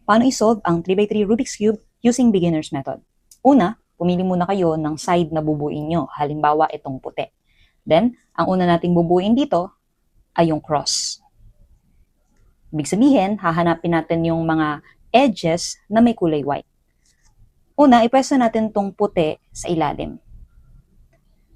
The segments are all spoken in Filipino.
Paano isolve ang 3x3 Rubik's Cube using beginner's method? Una, pumili muna kayo ng side na bubuin nyo. Halimbawa, itong puti. Then, ang una nating bubuin dito ay yung cross. Ibig sabihin, hahanapin natin yung mga edges na may kulay white. Una, ipwesto natin tong puti sa ilalim.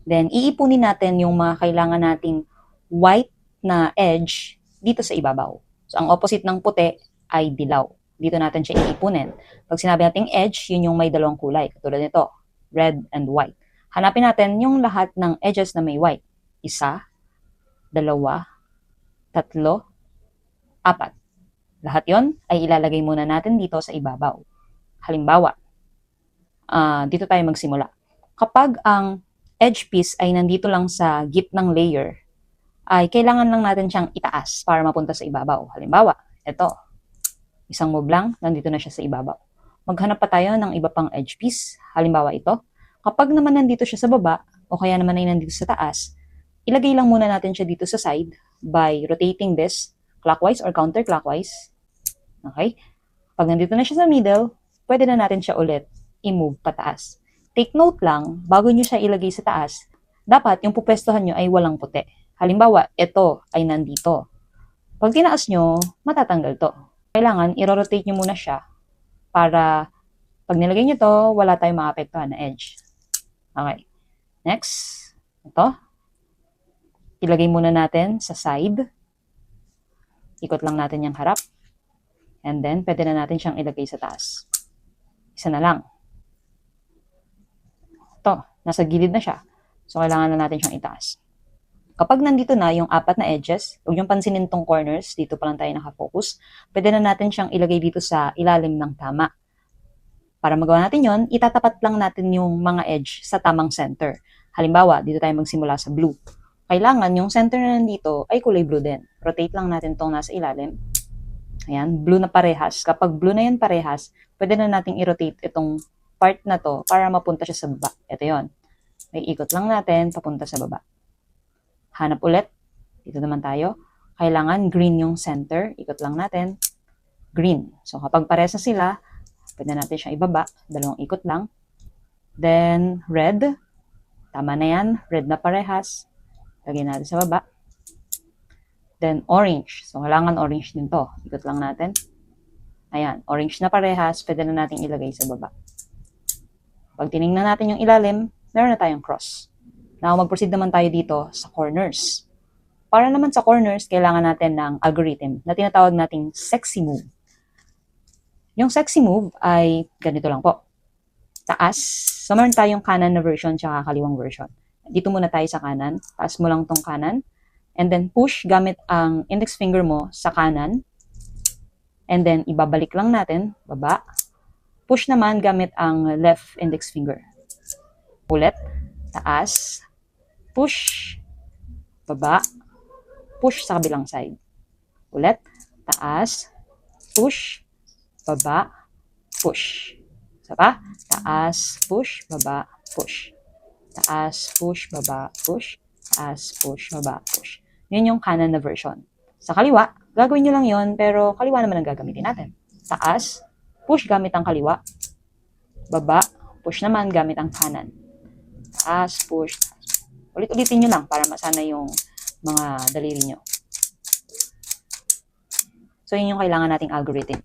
Then, iipunin natin yung mga kailangan nating white na edge dito sa ibabaw. So, ang opposite ng puti ay dilaw. Dito natin siya iipunin. Pag sinabi nating edge, yun yung may dalawang kulay. Katulad nito, red and white. Hanapin natin yung lahat ng edges na may white. Isa, dalawa, tatlo, apat. Lahat yon ay ilalagay muna natin dito sa ibabaw. Halimbawa, dito tayo magsimula. Kapag ang edge piece ay nandito lang sa gitnang layer, ay kailangan lang natin siyang itaas para mapunta sa ibabaw. Halimbawa, ito. Isang move lang, nandito na siya sa ibabaw. Maghanap pa tayo ng iba pang edge piece. Halimbawa ito. Kapag naman nandito siya sa baba, o kaya naman ay nandito sa taas, ilagay lang muna natin siya dito sa side by rotating this clockwise or counterclockwise. Okay? Pag nandito na siya sa middle, pwede na natin siya ulit i-move pataas. Take note lang, bago nyo siya ilagay sa taas, dapat yung pupwestuhan nyo ay walang puti. Halimbawa, ito ay nandito. Pag tinaas nyo, matatanggal to. Kailangan, i-rotate nyo muna siya para pag nilagay nyo to, wala tayong maapektuhan na edge. Okay. Next, ito. Ilagay muna natin sa side. Ikot lang natin yung harap. And then, pwede na natin siyang ilagay sa taas. Isa na lang. Ito, nasa gilid na siya. So, kailangan na natin siyang itaas. Kapag nandito na yung apat na edges, huwag yung pansinin tong corners, dito pa lang tayo nakafocus, pwede na natin siyang ilagay dito sa ilalim ng tama. Para magawa natin yon, itatapat lang natin yung mga edge sa tamang center. Halimbawa, dito tayo magsimula sa blue. Kailangan yung center na nandito ay kulay blue din. Rotate lang natin tong nasa ilalim. Ayan, blue na parehas. Kapag blue na yan parehas, pwede na nating i-rotate itong part na to para mapunta siya sa baba. Ito yon. May ikot lang natin papunta sa baba. Hanap ulit. Dito naman tayo. Kailangan green yung center. Ikot lang natin. Green. So, kapag parehas na sila, pwede natin siyang ibaba. Dalawang ikot lang. Then, red. Tama na yan. Red na parehas. Lagyan natin sa baba. Then, orange. So, kailangan orange din to. Ikot lang natin. Ayan. Orange na parehas. Pwede na natin ilagay sa baba. Pag tinignan natin yung ilalim, meron na tayong cross. Now, mag-proceed naman tayo dito sa corners. Para naman sa corners, kailangan natin ng algorithm na tinatawag nating sexy move. Yung sexy move ay ganito lang po. Taas. So, meron tayong kanan na version tsaka kaliwang version. Dito muna tayo sa kanan. Taas mo lang tong kanan. And then push gamit ang index finger mo sa kanan. And then, ibabalik lang natin. Baba. Push naman gamit ang left index finger. Ulit. Taas. Push, baba, push sa kabilang side. Ulit, taas, push, baba, push. Isa pa, taas, push, baba, push. Taas, push, baba, push. Taas, push, baba, push. Yun yung kanan na version. Sa kaliwa, gagawin nyo lang yun, pero kaliwa naman ang gagamitin natin. Taas, push gamit ang kaliwa. Baba, push naman gamit ang kanan. Taas, push, ulit-ulitin nyo lang para masana yung mga daliri nyo. So, yun yung kailangan nating algorithm.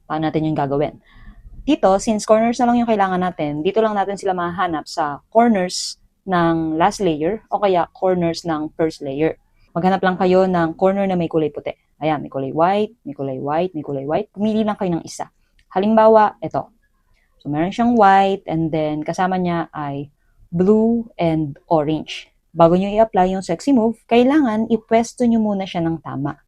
Paano natin yung gagawin? Dito, since corners na lang yung kailangan natin, dito lang natin sila mahanap sa corners ng last layer o kaya corners ng first layer. Maghanap lang kayo ng corner na may kulay puti. Ayan, may kulay white, may kulay white, may kulay white. Pumili lang kayo ng isa. Halimbawa, ito. So, meron siyang white and then kasama niya ay blue and orange. Bago nyo i-apply yung sexy move, kailangan ipwesto nyo muna siya ng tama.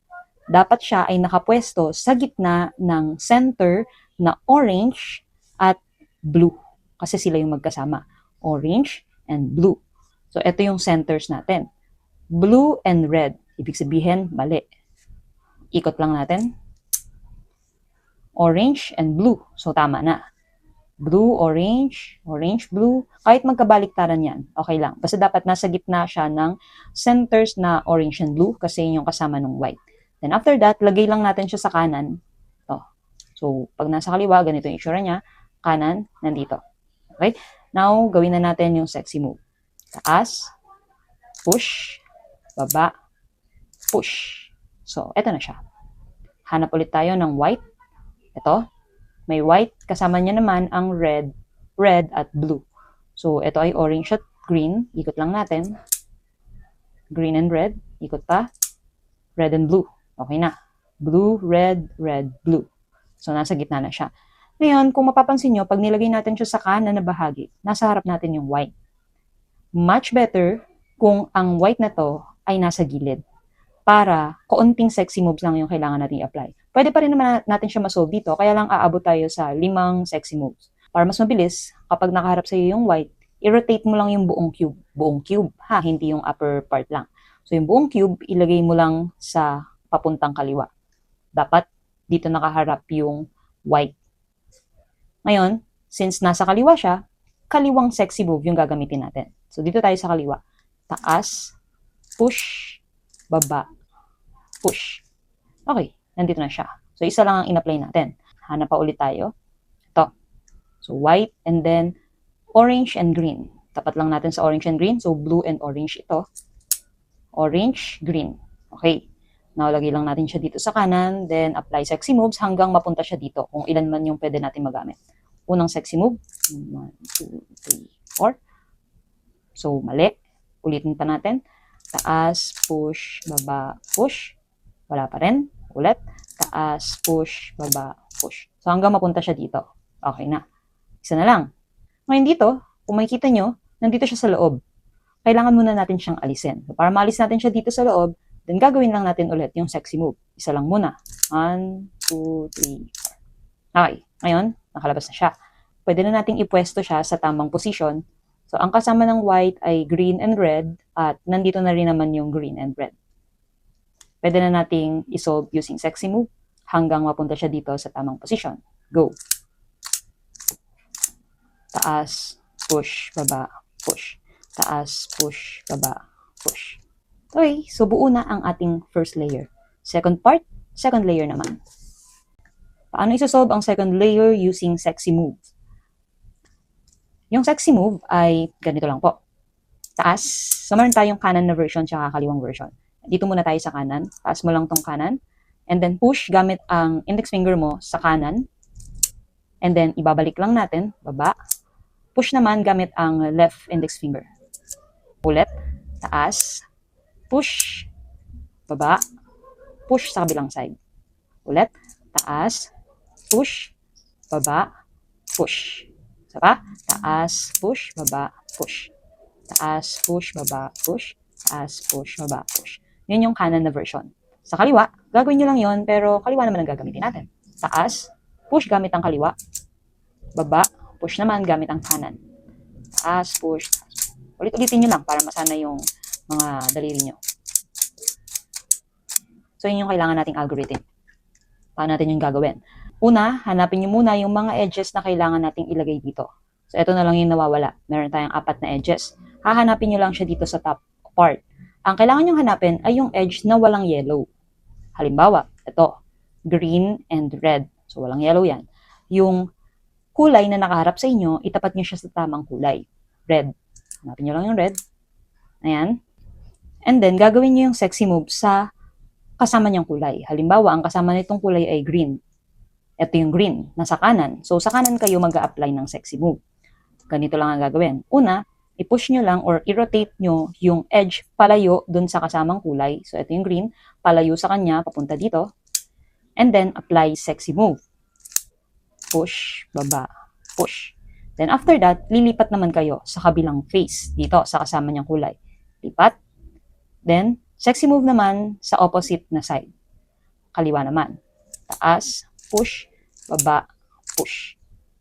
Dapat siya ay nakapwesto sa gitna ng center na orange at blue. Kasi sila yung magkasama. Orange and blue. So, ito yung centers natin. Blue and red. Ibig sabihin, mali. Ikot lang natin. Orange and blue. So, tama na. Blue, orange, orange, blue. Kahit magkabaliktaran yan, okay lang. Basta dapat nasa gitna siya ng centers na orange and blue kasi yun yung kasama ng white. Then after that, lagay lang natin siya sa kanan. Ito. So, pag nasa kaliwa, ganito yung itsura niya. Kanan, nandito. Okay? Now, gawin na natin yung sexy move. Taas, push, baba, push. So, eto na siya. Hanap ulit tayo ng white. Ito. May white. Kasama niya naman ang red at blue. So, ito ay orange at green. Ikot lang natin. Green and red. Ikot pa. Red and blue. Okay na. Blue, red, blue. So, nasa gitna na siya. Ngayon, kung mapapansin nyo, pag nilagay natin siya sa kanan na bahagi, nasa harap natin yung white. Much better kung ang white na to ay nasa gilid. Para kaunting sexy moves lang yung kailangan natin i-apply. Pwede pa rin naman natin siya masolve dito, kaya lang aabot tayo sa 5 sexy moves. Para mas mabilis, kapag nakaharap sa iyo yung white, i-rotate mo lang yung buong cube. Buong cube, ha? Hindi yung upper part lang. So yung buong cube, ilagay mo lang sa papuntang kaliwa. Dapat dito nakaharap yung white. Ngayon, since nasa kaliwa siya, kaliwang sexy move yung gagamitin natin. So dito tayo sa kaliwa. Taas, push, baba, push. Okay, nandito na siya. So, isa lang ang in-apply natin. Hanap pa ulit tayo. Ito. So, white and then orange and green. Tapat lang natin sa orange and green. So, blue and orange ito. Orange, green. Okay. Now, lagay lang natin siya dito sa kanan. Then, apply sexy moves hanggang mapunta siya dito. Kung ilan man yung pwede natin magamit. Unang sexy move. 1, 2, 3, 4. So, mali. Ulitin pa natin. Taas, push, baba, push. Wala pa rin. Ulit. Taas, push, baba, push. So, hanggang mapunta siya dito. Okay na. Isa na lang. Ngayon dito, kung makikita nyo, nandito siya sa loob. Kailangan muna natin siyang alisin. So, para maalis natin siya dito sa loob, then gagawin lang natin ulit yung sexy move. Isa lang muna. 1, 2, 3, 4. Okay. Ngayon, nakalabas na siya. Pwede na nating ipwesto siya sa tamang position. So, ang kasama ng white ay green and red at nandito na rin naman yung green and red. Pwede na nating isolve using sexy move hanggang mapunta siya dito sa tamang position. Go! Taas, push, baba, push. Taas, push, baba, push. Okay, so buo na ang ating first layer. Second part, second layer naman. Paano isosolve ang second layer using sexy move? Yung sexy move ay ganito lang po. Taas, so meron tayong kanan na version tsaka kaliwang version. Dito muna tayo sa kanan. Taas mo lang tong kanan. And then push gamit ang index finger mo sa kanan. And then ibabalik lang natin, baba. Push naman gamit ang left index finger. Ulit, taas, push, baba, push sa kabilang side. Ulit, taas, push, baba, push. Saka, taas, push, baba, push. Taas, push, baba, push. Taas, push, baba, push. Yun yung kanan na version. Sa kaliwa, gagawin nyo lang yun, pero kaliwa naman ang gagamitin natin. Taas, push gamit ang kaliwa. Baba, push naman gamit ang kanan. Taas, push. Ulit-ulitin nyo lang para masana yung mga daliri nyo. So, yun yung kailangan nating algorithm. Paano natin yung gagawin? Una, hanapin nyo muna yung mga edges na kailangan nating ilagay dito. So, ito na lang yung nawawala. Meron tayong 4 na edges. Hahanapin nyo lang siya dito sa top part. Ang kailangan nyo hanapin ay yung edge na walang yellow. Halimbawa, ito, green and red. So, walang yellow yan. Yung kulay na nakaharap sa inyo, itapat nyo siya sa tamang kulay. Red. Hanapin nyo lang yung red. Ayan. And then, gagawin nyo yung sexy move sa kasama niyang kulay. Halimbawa, ang kasama nitong kulay ay green. Ito yung green, nasa kanan. So, sa kanan kayo mag-a-apply ng sexy move. Ganito lang ang gagawin. Una, i-push nyo lang or i-rotate nyo yung edge palayo dun sa kasamang kulay. So, ito yung green, palayo sa kanya, papunta dito. And then, apply sexy move. Push, baba, push. Then, after that, lilipat naman kayo sa kabilang face dito sa kasama niyang kulay. Lipat. Then, sexy move naman sa opposite na side. Kaliwa naman. Taas, push, baba, push.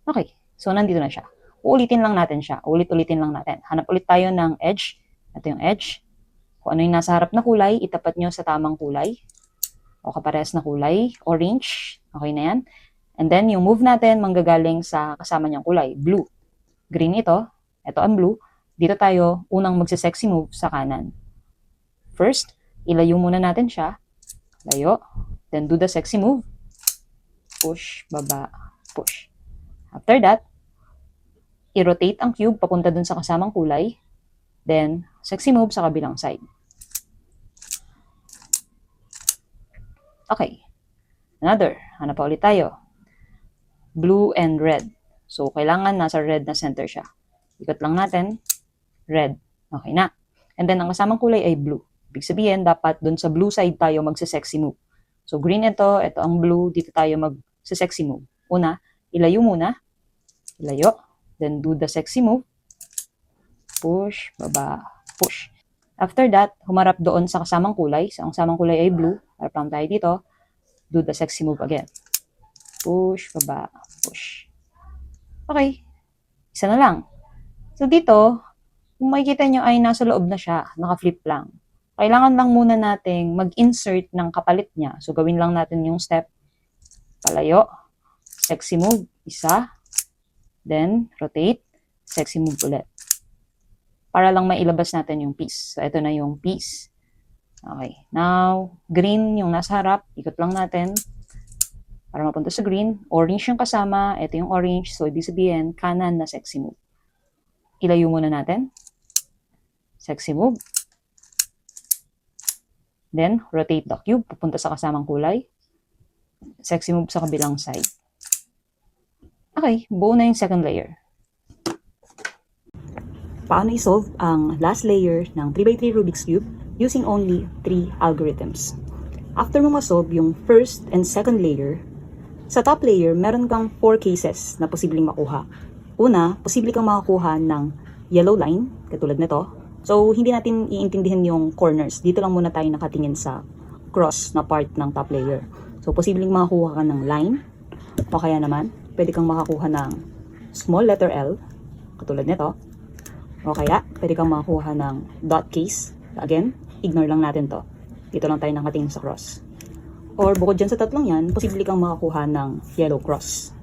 Okay. So, nandito na siya. Uulitin lang natin siya. Ulit-ulitin lang natin. Hanap ulit tayo ng edge. Ito yung edge. Kung ano yung nasa harap na kulay, itapat nyo sa tamang kulay. O kaparehas na kulay. Orange. Okay na yan. And then, yung move natin, manggagaling sa kasama niyang kulay. Blue. Green ito. Ito ang blue. Dito tayo, unang magsa-sexy move sa kanan. First, ilayo muna natin siya. Layo. Then, do the sexy move. push, baba, push. After that, i-rotate ang cube papunta dun sa kasamang kulay. Then, sexy move sa kabilang side. Okay. Another. Hanap pa ulit tayo. Blue and red. So, kailangan nasa red na center siya. Ikot lang natin. Red. Okay na. And then, ang kasamang kulay ay blue. Ibig sabihin, dapat dun sa blue side tayo magsa-sexy move. So, green ito ang blue, dito tayo magsa-sexy move. Una, ilayo muna. Ilayo. Then, do the sexy move. Push, baba, push. After that, humarap doon sa kasamang kulay. So, ang kasamang kulay ay blue. Harap lang tayo dito. Do the sexy move again. Push, baba, push. Okay. Isa na lang. So, dito, kung makikita nyo ay nasa loob na siya. Naka-flip lang. Kailangan lang muna nating mag-insert ng kapalit niya. So, gawin lang natin yung step. Palayo. Sexy move. Isa. Then, rotate. Sexy move ulit. Para lang mailabas natin yung piece. So, ito na yung piece. Okay. Now, green yung nasa harap. Ikot lang natin. Para mapunta sa green. Orange yung kasama. Ito yung orange. So, ibig sabihin, kanan na sexy move. Ilayo muna natin. Sexy move. Then, rotate the cube. Pupunta sa kasamang kulay. Sexy move sa kabilang side. Okay. Buo na yung second layer. Paano i-solve ang last layer ng 3x3 Rubik's Cube using only 3 algorithms? After mo ma-solve yung first and second layer, sa top layer, meron kang 4 cases na posibleng makuha. Una, posible kang makakuha ng yellow line, katulad nito. So, hindi natin iintindihan yung corners. Dito lang muna tayo nakatingin sa cross na part ng top layer. So, posibleng makakuha ka ng line, o kaya naman, pwede kang makakuha ng small letter L, katulad nito. O kaya, pwede kang makakuha ng dot case. Again, ignore lang natin to. Dito lang tayo nakatingin sa cross. Or bukod dyan sa tatlong yan, posible kang makakuha ng yellow cross.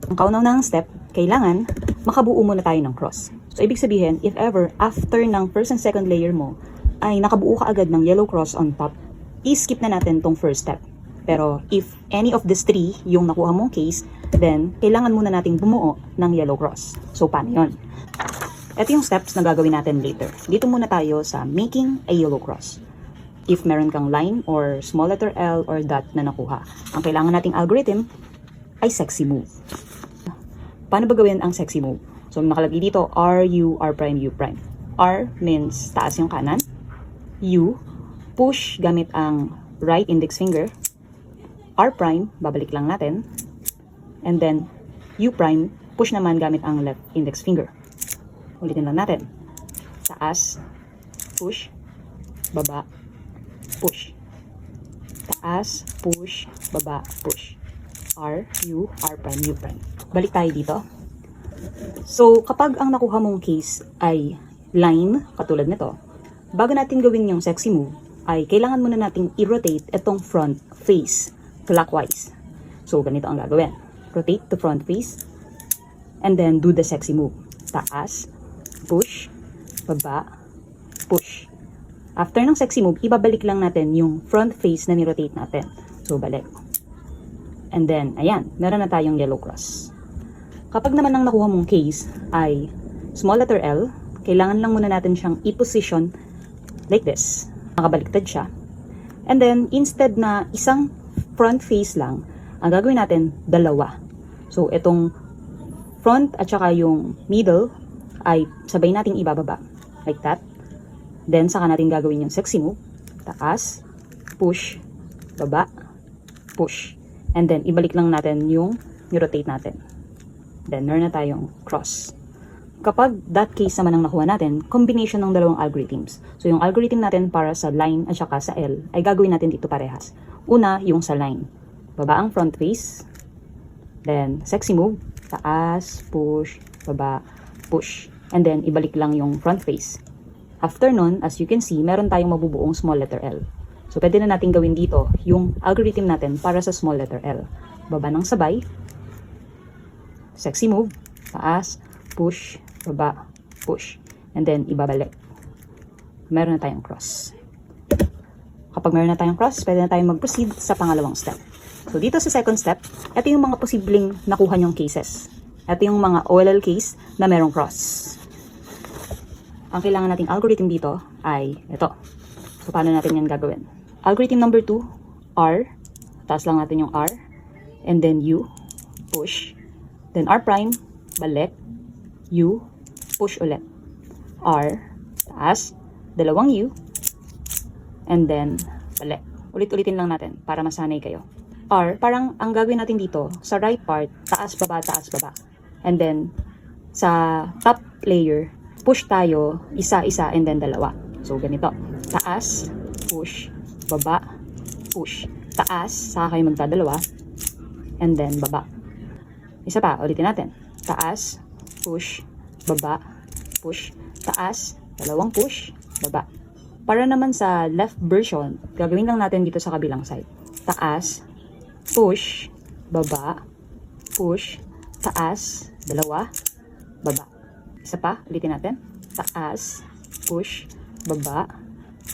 Ang kauna-unahang step, kailangan makabuo muna tayo ng cross. So, ibig sabihin, if ever, after ng first and second layer mo, ay nakabuo ka agad ng yellow cross on top, i-skip na natin tong first step. Pero, if any of these 3 yung nakuha mong case, then, kailangan muna nating bumuo ng yellow cross. So, paano yun? Ito yung steps na gagawin natin later. Dito muna tayo sa making a yellow cross. If meron kang line or small letter L or dot na nakuha, ang kailangan nating algorithm ay sexy move. Paano ba gawin ang sexy move? So, nakalagay dito, R, U, R prime, U prime. R means taas yung kanan. U, push gamit ang right index finger. R prime, babalik lang natin. And then, U prime, push naman gamit ang left index finger. Ulitin lang natin. Taas, push, baba, push. Taas, push, baba, push. R, U, R prime, U prime. Balik tayo dito. So, kapag ang nakuha mong case ay line, katulad nito, bago natin gawin yung sexy move, ay kailangan muna nating i-rotate itong front face clockwise. So, ganito ang gagawin. Rotate the front face, and then do the sexy move. Taas, push, baba, push. After ng sexy move, ibabalik lang natin yung front face na ni-rotate natin. So, balik. And then, ayan, meron na tayong yellow cross. Kapag naman ang nakuha mong case ay small letter L, kailangan lang muna natin siyang i-position like this. Nakabaliktad siya. And then, instead na isang front face lang, ang gagawin natin, dalawa. So, itong front at saka yung middle ay sabay nating ibababa. Like that. Then, saka natin gagawin yung sexy move. Taas, push, baba, push. And then, ibalik lang natin yung rotate natin. Then, meron na tayong cross. Kapag that case naman ang nakuha natin, combination ng dalawang algorithms. So, yung algorithm natin para sa line at saka sa L ay gagawin natin dito parehas. Una, yung sa line. Baba ang front face. Then, sexy move. Taas, push, baba, push. And then, ibalik lang yung front face. After nun, as you can see, meron tayong mabubuong small letter L. So, pwede na natin gawin dito yung algorithm natin para sa small letter L. Baba ng sabay. Sexy move. Taas, push, baba, push. And then, ibabalik. Meron na tayong cross. Kapag meron na tayong cross, pwede na tayong mag-proceed sa pangalawang step. So, dito sa second step, ito yung mga posibleng nakuha nyong cases. Ito yung mga OLL case na merong cross. Ang kailangan nating algorithm dito ay ito. So, paano natin yan gagawin? Algorithm number 2, R. Taas lang natin yung R. And then U, push. Then R prime, balik. U, push ulit. R, taas. Dalawang U. And then, balik. Ulit-ulitin lang natin para masanay kayo. R, parang ang gagawin natin dito, sa right part, taas, baba, taas, baba. And then, sa top layer, push tayo, isa-isa, and then dalawa. So, ganito. Taas, push, baba, push. Taas, saka kayo magdadalawa, and then baba. Isa pa, ulitin natin. Taas, push, baba, push. Taas, dalawang push, baba. Para naman sa left version, gagawin lang natin dito sa kabilang side. Taas, push, baba, push, taas, dalawa, baba. Isa pa, ulitin natin. Taas, push, baba,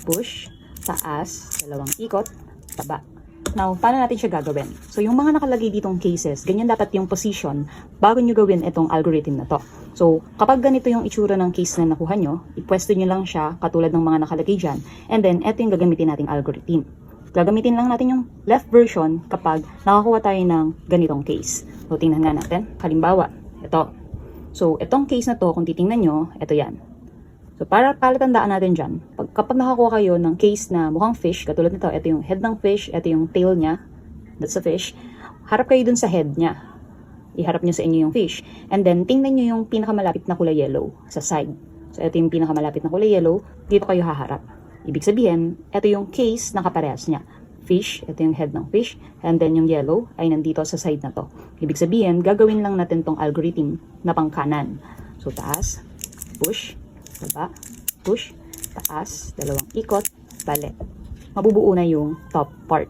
push, taas, dalawang ikot, baba. Now, paano natin siya gagawin? So, yung mga nakalagay ditong cases, ganyan dapat yung position bago nyo gawin itong algorithm na to. So, kapag ganito yung itsura ng case na nakuha nyo, ipwesto nyo lang siya katulad ng mga nakalagay dyan. And then, ito yung gagamitin nating algorithm. Gagamitin lang natin yung left version kapag nakakuha tayo ng ganitong case. So, tingnan nga natin. Halimbawa, ito. So, itong case na to, kung titingnan nyo, ito yan. So, para palatandaan natin dyan, kapag nakakuha kayo ng case na mukhang fish, katulad nito, ito yung head ng fish, ito yung tail niya, that's a fish, harap kayo dun sa head niya. Iharap nyo sa inyo yung fish. And then, tingnan nyo yung pinakamalapit na kulay yellow sa side. So, ito yung pinakamalapit na kulay yellow, dito kayo haharap. Ibig sabihin, ito yung case na kaparehas niya. Fish, ito yung head ng fish, and then yung yellow ay nandito sa side na to. Ibig sabihin, gagawin lang natin tong algorithm na pang kanan. So, taas, push, baba, push, taas, dalawang ikot, balik. Mabubuo na yung top part.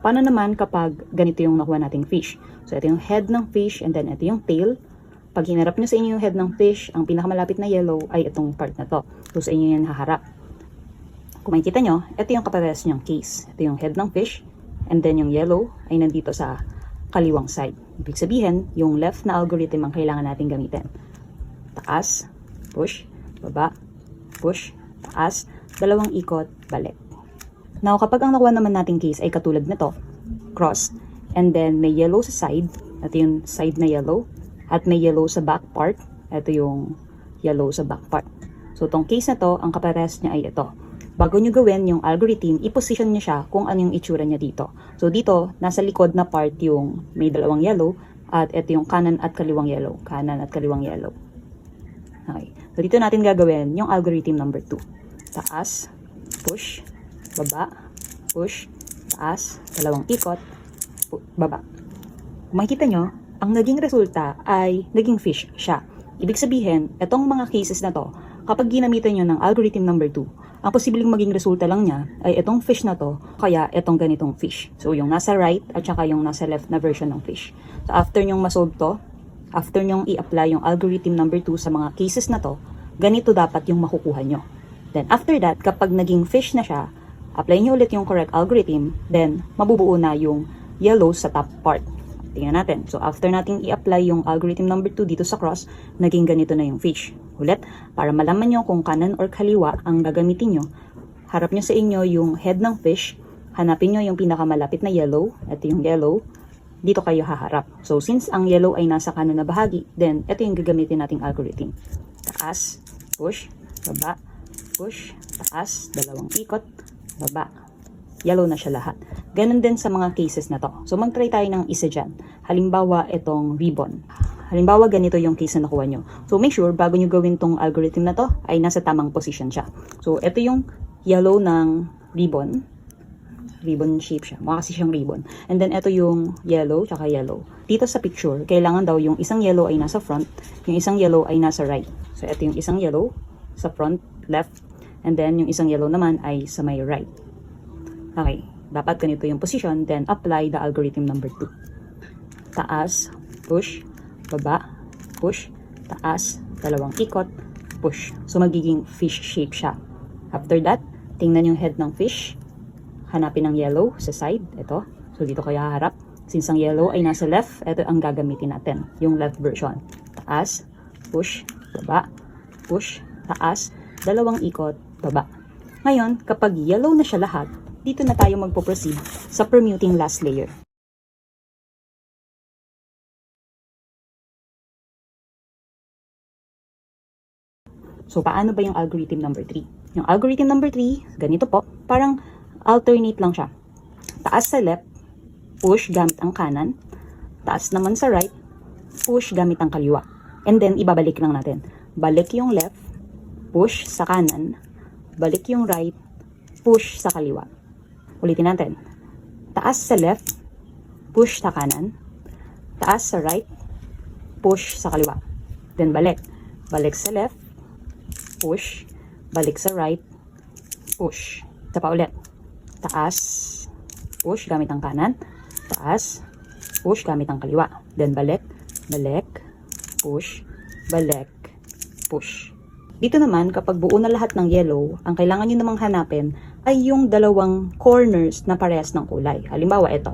Paano naman kapag ganito yung nakuha nating fish? So, ito yung head ng fish and then ito yung tail. Pag hinarap nyo sa inyo yung head ng fish, ang pinakamalapit na yellow ay itong part na to. So, sa inyo yan haharap. Kung makikita nyo, ito yung kaparehas nyong case. Ito yung head ng fish and then yung yellow ay nandito sa kaliwang side. Ibig sabihin, yung left na algorithm ang kailangan natin gamitin. Taas, push, baba, push, taas, dalawang ikot, balik. Now, kapag ang nakuha naman nating case ay katulad nito, cross, and then may yellow sa side, ito yung side na yellow, at may yellow sa back part, ito yung yellow sa back part. So, itong case na to, ang kaparehas niya ay ito. Bago nyo gawin yung algorithm, i-position nyo siya kung ano yung itsura niya dito. So, dito, nasa likod na part yung may dalawang yellow, at ito yung kanan at kaliwang yellow. Kanan at kaliwang yellow. Okay. So, dito natin gagawin yung algorithm number 2. Taas, push, baba, push, taas, dalawang ikot, baba. Kung makikita nyo, ang naging resulta ay naging fish siya. Ibig sabihin, itong mga cases na to, kapag ginamitan nyo ng algorithm number 2, ang posibleng maging resulta lang niya ay itong fish na to, kaya itong ganitong fish. So, yung nasa right at saka yung nasa left na version ng fish. So, after nyong masolve to, after nyong i-apply yung algorithm number 2 sa mga cases na to, ganito dapat yung makukuha nyo. Then, after that, kapag naging fish na siya, apply nyo ulit yung correct algorithm, then, mabubuo na yung yellow sa top part. Tingnan natin. So, after nating i-apply yung algorithm number 2 dito sa cross, naging ganito na yung fish. Ulit, para malaman nyo kung kanan or kaliwa ang gagamitin nyo, harap nyo sa inyo yung head ng fish, hanapin nyo yung pinakamalapit na yellow, ito yung yellow, dito kayo haharap. So, since ang yellow ay nasa kanan na bahagi, then, ito yung gagamitin nating algorithm. Taas, push, baba, push, taas, dalawang ikot, baba. Yellow na siya lahat. Ganon din sa mga cases na to. So, mag-try tayo ng isa dyan. Halimbawa, itong ribbon. Halimbawa, ganito yung case na nakuha nyo. So, make sure, bago nyo gawin tong algorithm na to, ay nasa tamang position siya. So, ito yung yellow ng ribbon. Ribbon shape siya. Mukha kasi siyang ribbon. And then, ito yung yellow, tsaka yellow. Dito sa picture, kailangan daw yung isang yellow ay nasa front, yung isang yellow ay nasa right. So, ito yung isang yellow sa front, left, and then yung isang yellow naman ay sa may right. Okay, dapat ganito yung position, then apply the algorithm number 2. Taas, push, baba, push, taas, dalawang ikot, push. So, magiging fish shape siya. After that, tingnan yung head ng fish. Hanapin ang yellow sa side, ito. So, dito kayo haharap. Since ang yellow ay nasa left, ito ang gagamitin natin. Yung left version. Taas, push, baba, push, taas, dalawang ikot, baba. Ngayon, kapag yellow na siya lahat, dito na tayo magpo-proceed sa permuting last layer. So, paano ba yung algorithm number 3? Yung algorithm number 3, ganito po, parang alternate lang siya. Taas sa left, push gamit ang kanan. Taas naman sa right, push gamit ang kaliwa. And then, ibabalik lang natin. Balik yung left, push sa kanan. Balik yung right, push sa kaliwa. Ulitin natin. Taas sa left, push sa kanan. Taas sa right, push sa kaliwa. Then, balik. Balik sa left, push, balik sa right, push. Isa pa ulit. Taas, push gamit ang kanan. Taas, push gamit ang kaliwa. Then balik, balik, push, balik, push. Dito naman, kapag buo na lahat ng yellow, ang kailangan nyo namang hanapin ay yung dalawang corners na parehas ng kulay. Halimbawa, ito.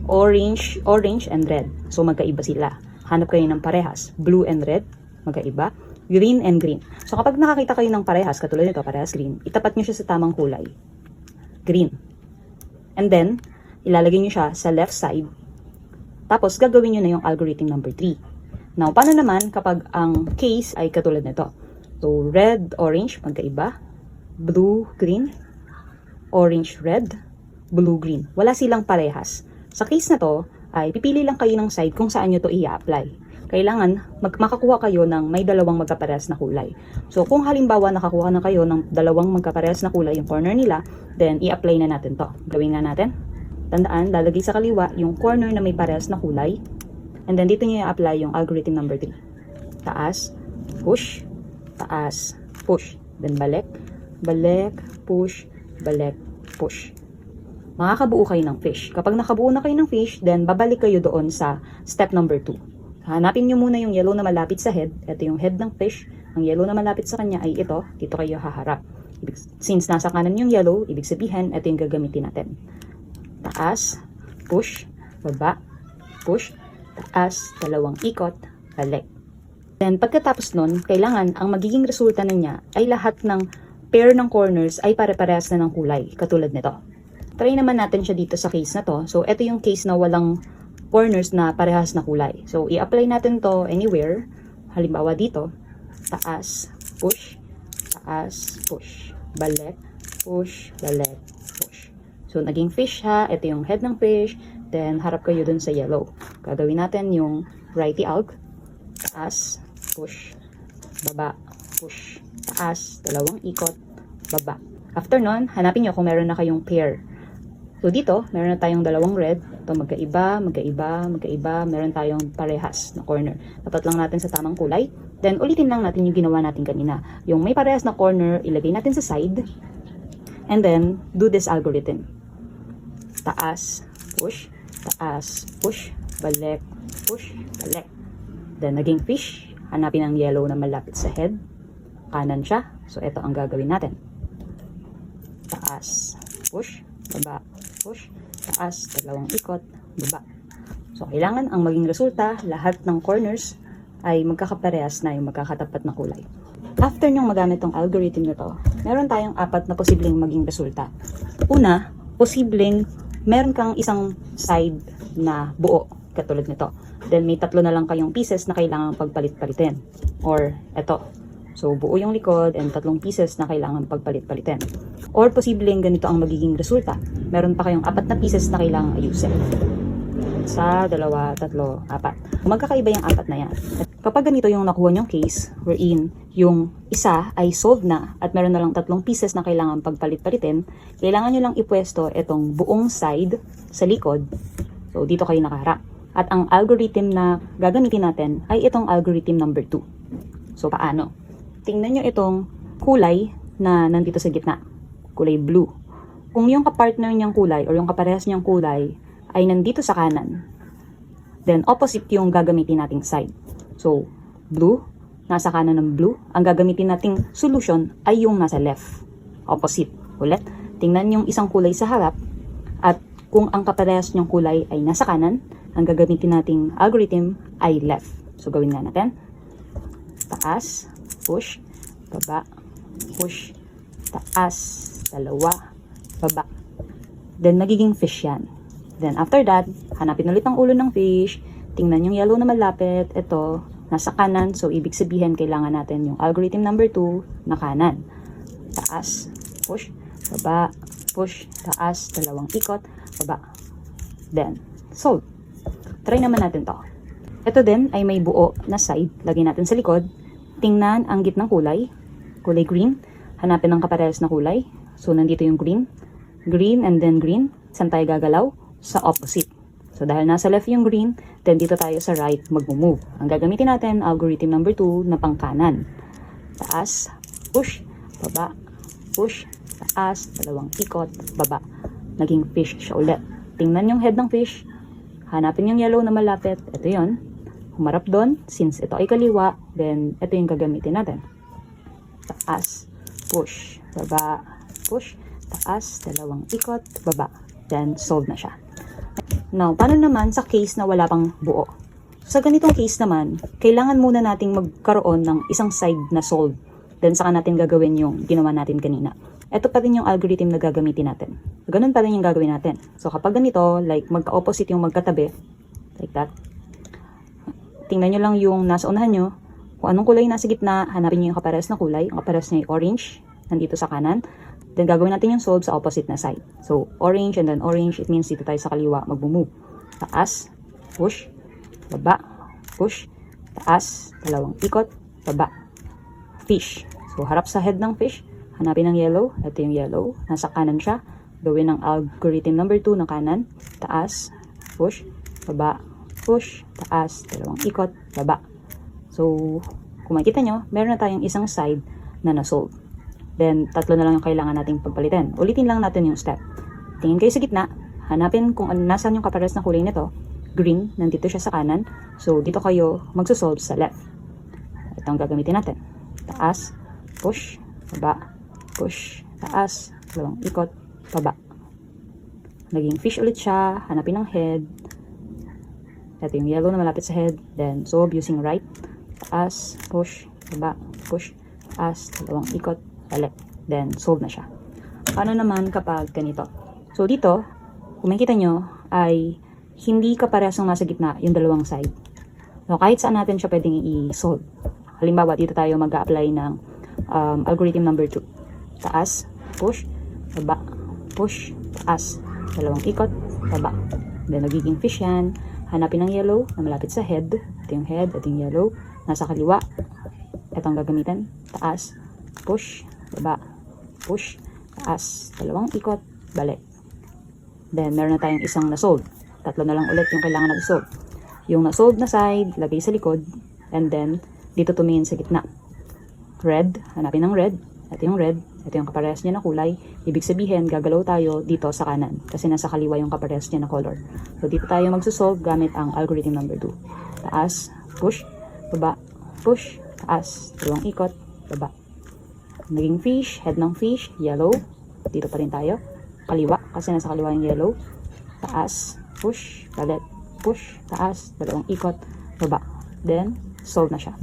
Orange and red. So, magkaiba sila. Hanap kayo ng parehas. Blue and red, magkaiba. Green and green. So, kapag nakakita kayo ng parehas, katulad nito, parehas green, itapat nyo siya sa tamang kulay. Green. And then, ilalagay nyo siya sa left side. Tapos, gagawin nyo na yung algorithm number 3. Now, paano naman kapag ang case ay katulad nito? So, red, orange, magkaiba. Blue, green. Orange, red. Blue, green. Wala silang parehas. Sa case na to, ay pipili lang kayo ng side kung saan nyo to i-apply. Kailangan makakuha kayo ng may dalawang magkaparehas na kulay. So, kung halimbawa nakakuha na kayo ng dalawang magkaparehas na kulay yung corner nila, then i-apply na natin to. Gawin nga natin. Tandaan, lalagay sa kaliwa yung corner na may parehas na kulay. And then, dito nyo i-apply yung algorithm number 3. Taas, push, taas, push. Then, balik, balik, push, balik, push. Makakabuo kayo ng fish. Kapag nakabuo na kayo ng fish, then babalik kayo doon sa step number 2. Hanapin nyo muna yung yellow na malapit sa head. Ito yung head ng fish. Ang yellow na malapit sa kanya ay ito. Dito kayo haharap. Since nasa kanan yung yellow, ibig sabihin, ito yung gagamitin natin. Taas, push, baba, push, taas, dalawang ikot, balik. Then, pagkatapos nun, kailangan ang magiging resulta na niya ay lahat ng pair ng corners ay pare-parehas na ng kulay, katulad nito. Try naman natin siya dito sa case na to. So, ito yung case na walang corners na parehas na kulay. So, i-apply natin to anywhere. Halimbawa dito, taas, push, balik, push, balik, push. So, naging fish ha. Ito yung head ng fish. Then, harap kayo dun sa yellow. Gagawin natin yung righty alg. Taas, push, baba, push, taas, dalawang ikot, baba. After nun, hanapin nyo kung meron na kayong pair. So, dito, meron na tayong dalawang red. Ito, magkaiba. Meron tayong parehas na corner. Dapat lang natin sa tamang kulay. Then, ulitin lang natin yung ginawa natin kanina. Yung may parehas na corner, ilagay natin sa side. And then, do this algorithm. Taas, push, balik, push, balik. Then, naging fish. Hanapin ang yellow na malapit sa head. Kanan siya. So, ito ang gagawin natin. Taas, push, baba, push, taas, dalawang ikot, baba. So, kailangan ang maging resulta, lahat ng corners ay magkakaparehas na yung magkakatapat na kulay. After nyong magamit tong algorithm na to, meron tayong 4 na posibleng maging resulta. Una, posibleng meron kang isang side na buo, katulad nito. Then, may 3 na lang kayong pieces na kailangan pagpalit-palitin. Or, eto. So, buo yung likod and 3 pieces na kailangan pagpalit-palitin. Or, posibleng ganito ang magiging resulta. Meron pa kayong 4 na pieces na kailangan ayusin. 1, 2, 3, 4. Kung magkakaiba yung 4 na yan. At kapag ganito yung nakuha nyong case, wherein yung isa ay solved na at meron na lang 3 pieces na kailangan pagpalit-palitin, kailangan nyo lang ipwesto itong buong side sa likod. So, dito kayo nakaharap. At ang algorithm na gagamitin natin ay itong algorithm number 2. So, paano? Tingnan nyo itong kulay na nandito sa gitna. Kulay blue. Kung yung kapartner niyang kulay or yung kaparehas niyang kulay ay nandito sa kanan, then opposite yung gagamitin nating side. So, blue, nasa kanan ng blue. Ang gagamitin nating solution ay yung nasa left. Opposite. Ulit, tingnan yung isang kulay sa harap at Kung ang kaparehas niyong kulay ay nasa kanan, ang gagamitin nating algorithm ay left. So, gawin nga natin. Taas, push, baba, push, taas, dalawa, baba. Then, magiging fish yan. Then, after that, hanapin ulit ang ulo ng fish. Tingnan yung yellow na malapit. Ito, nasa kanan. So, ibig sabihin, kailangan natin yung algorithm number 2 na kanan. Taas, push, baba, push, taas, dalawang ikot, baba. Then, solve. Try naman natin to. Ito din ay may buo na side. Lagay natin sa likod. Tingnan ang gitnang kulay. Kulay green. Hanapin ang kaparehas na kulay. So, nandito yung green. Green and then green. Saan tayo gagalaw? Sa opposite. So, dahil nasa left yung green, then dito tayo sa right mag-move. Ang gagamitin natin, algorithm number 2 na pangkanan. Taas, push, baba, push, taas, dalawang ikot, baba. Naging fish siya ulit. Tingnan yung head ng fish. Hanapin yung yellow na malapit. Ito yon. Humarap doon. Since ito ay kaliwa, then ito yung gagamitin natin. Taas, push, baba, push, taas, dalawang ikot, baba. Then, solve na siya. Now, paano naman sa case na wala pang buo? Sa ganitong case naman, kailangan muna nating magkaroon ng isang side na solve. Then, saka natin gagawin yung ginawa natin kanina. Ito pa rin yung algorithm na gagamitin natin. Ganun pa rin yung gagawin natin. So, kapag ganito, like magka-opposite yung magkatabi, like that, tingnan nyo lang yung nasa unahan nyo, kung anong kulay nasa gitna, hanapin nyo yung kaparehas na kulay. Ang kaparehas niya yung orange, nandito sa kanan. Then, gagawin natin yung solve sa opposite na side. So, orange and then orange, it means dito tayo sa kaliwa, mag-move. Taas, push, baba, push, taas, dalawang ikot, baba. Fish. So, harap sa head ng fish, hanapin ang yellow. Ito yung yellow. Nasa kanan siya. Gawin ang algorithm number 2 na kanan. Taas, push, baba, push, taas, dalawang ikot, baba. So, kung makikita nyo, meron na tayong isang side na na-solve. Then, tatlo na lang yung kailangan nating pagpalitan. Ulitin lang natin yung step. Tingin kayo sa gitna. Hanapin kung nasaan yung kapares na kulay nito. Green, nandito siya sa kanan. So, dito kayo magsosolve sa left. Ito ang gagamitin natin. Taas, push, baba, push, taas, dalawang ikot, baba. Naging fish ulit siya. Hanapin ang head. Ito yung yellow na malapit sa head. Then, solve using right. Taas, push, baba, push, taas, dalawang ikot, balik. Then, solve na siya. Paano naman kapag ganito? So, dito, kung makikita nyo, ay hindi kaparehas ng nasa gitna yung dalawang side. So, kahit saan natin siya pwedeng i-solve. Halimbawa, dito tayo mag-a-apply ng algorithm number 2. Taas, push, baba, push, taas, dalawang ikot, baba. Then, nagiging fish yan. Hanapin ang yellow na malapit sa head. Ito yung head, ito yung yellow. Nasa kaliwa. Ito ang gagamitin. Taas, push, baba, push, taas, dalawang ikot, balik. Then, meron na tayong isang na-solve. Tatlo na lang ulit yung kailangan natin solve. Yung na-solve na side, lagay sa likod, and then, dito tumingin sa gitna. Red, hanapin ang red. Ito yung red. Ito yung kaparehas niya na kulay. Ibig sabihin, gagalaw tayo dito sa kanan. Kasi nasa kaliwa yung kaparehas niya na color. So, dito tayo magsusolve gamit ang algorithm number 2. Taas, push, baba, push, taas, dalawang ikot, baba. Naging fish, head ng fish, yellow. Dito pa rin tayo. Kaliwa, kasi nasa kaliwa yung yellow. Taas, push, balik, push, taas, dalawang ikot, baba. Then, solve na siya.